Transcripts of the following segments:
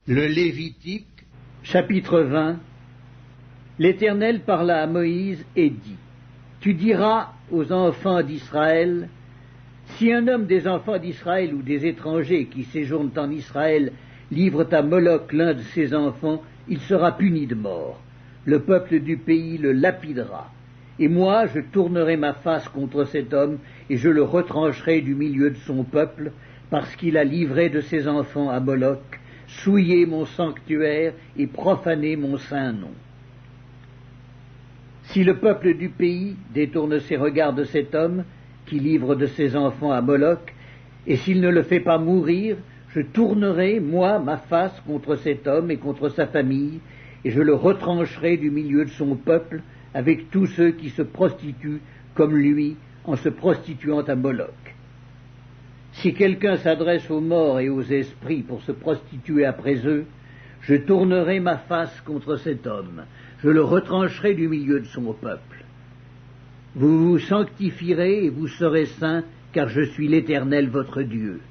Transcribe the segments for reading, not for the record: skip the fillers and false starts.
Le Lévitique, Chapitre 20. L'Éternel parla à Moïse et dit, Tu diras aux enfants d'Israël, si un homme des enfants d'Israël ou des étrangers qui séjournent en Israël livre à Moloch l'un de ses enfants, il sera puni de mort. Le peuple du pays le lapidera. Et moi, je tournerai ma face contre cet homme, et je le retrancherai du milieu de son peuple, parce qu'il a livré de ses enfants à Moloch, souillé mon sanctuaire et profané mon saint nom. Si le peuple du pays détourne ses regards de cet homme, qui livre de ses enfants à Moloch, et s'il ne le fait pas mourir, je tournerai, moi, ma face contre cet homme et contre sa famille, et je le retrancherai du milieu de son peuple, avec tous ceux qui se prostituent comme lui, en se prostituant à Moloch. Si quelqu'un s'adresse aux morts et aux esprits pour se prostituer après eux, je tournerai ma face contre cet homme, je le retrancherai du milieu de son peuple. Vous vous sanctifierez et vous serez saints, car je suis l'Éternel votre Dieu.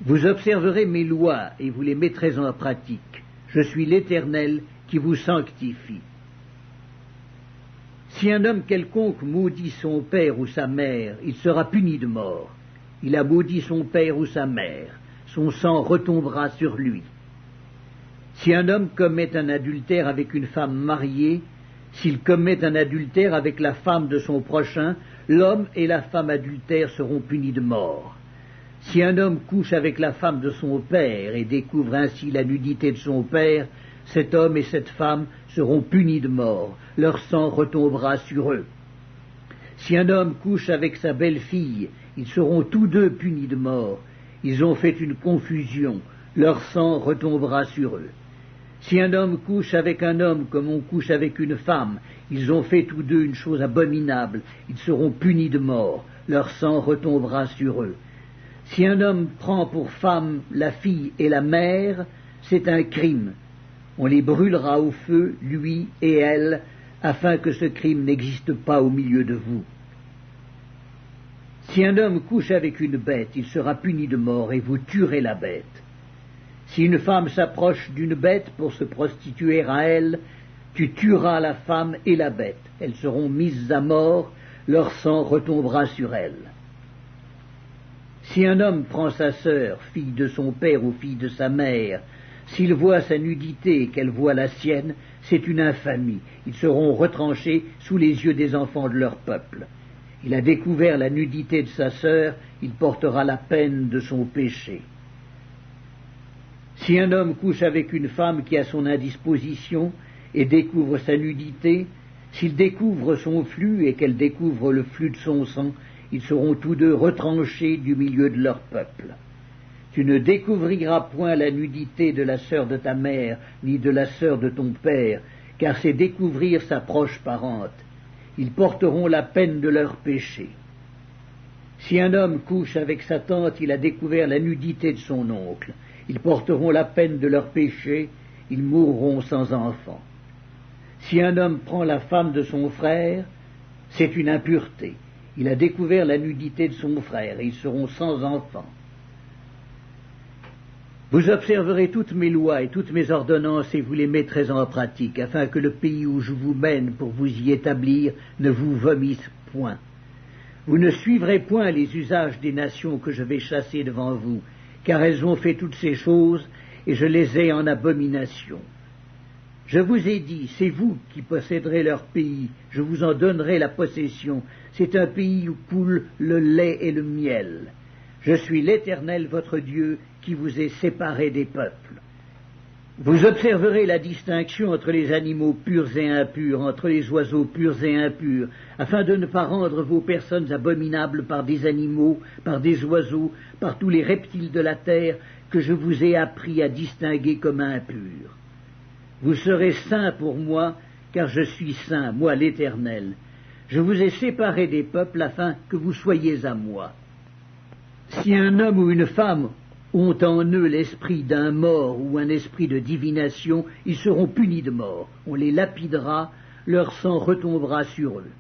Vous observerez mes lois et vous les mettrez en pratique. Je suis l'Éternel qui vous sanctifie. Si un homme quelconque maudit son père ou sa mère, il sera puni de mort. Il a maudit son père ou sa mère, son sang retombera sur lui. Si un homme commet un adultère avec une femme mariée, s'il commet un adultère avec la femme de son prochain, l'homme et la femme adultère seront punis de mort. Si un homme couche avec la femme de son père et découvre ainsi la nudité de son père, cet homme et cette femme seront punis de mort, leur sang retombera sur eux. Si un homme couche avec sa belle-fille, ils seront tous deux punis de mort. Ils ont fait une confusion, leur sang retombera sur eux. Si un homme couche avec un homme comme on couche avec une femme, ils ont fait tous deux une chose abominable, ils seront punis de mort, leur sang retombera sur eux. Si un homme prend pour femme la fille et la mère, c'est un crime. On les brûlera au feu, lui et elle, afin que ce crime n'existe pas au milieu de vous. Si un homme couche avec une bête, il sera puni de mort et vous tuerez la bête. Si une femme s'approche d'une bête pour se prostituer à elle, tu tueras la femme et la bête. Elles seront mises à mort, leur sang retombera sur elles. Si un homme prend sa sœur, fille de son père ou fille de sa mère, s'il voit sa nudité et qu'elle voit la sienne, c'est une infamie. Ils seront retranchés sous les yeux des enfants de leur peuple. Il a découvert la nudité de sa sœur, il portera la peine de son péché. Si un homme couche avec une femme qui a son indisposition et découvre sa nudité, s'il découvre son flux et qu'elle découvre le flux de son sang, ils seront tous deux retranchés du milieu de leur peuple. Tu ne découvriras point la nudité de la sœur de ta mère, ni de la sœur de ton père, car c'est découvrir sa proche parente. Ils porteront la peine de leur péché. Si un homme couche avec sa tante, il a découvert la nudité de son oncle. Ils porteront la peine de leur péché, ils mourront sans enfant. Si un homme prend la femme de son frère, c'est une impureté. Il a découvert la nudité de son frère, et ils seront sans enfant. Vous observerez toutes mes lois et toutes mes ordonnances et vous les mettrez en pratique, afin que le pays où je vous mène pour vous y établir ne vous vomisse point. Vous ne suivrez point les usages des nations que je vais chasser devant vous, car elles ont fait toutes ces choses, et je les ai en abomination. Je vous ai dit, c'est vous qui posséderez leur pays, je vous en donnerai la possession. C'est un pays où coule le lait et le miel. Je suis l'Éternel votre Dieu qui vous ai séparé des peuples. Vous observerez la distinction entre les animaux purs et impurs, entre les oiseaux purs et impurs, afin de ne pas rendre vos personnes abominables par des animaux, par des oiseaux, par tous les reptiles de la terre que je vous ai appris à distinguer comme impurs. Vous serez saints pour moi, car je suis saint, moi l'Éternel. Je vous ai séparés des peuples afin que vous soyez à moi. Si un homme ou une femme ont en eux l'esprit d'un mort ou un esprit de divination, ils seront punis de mort. On les lapidera, leur sang retombera sur eux.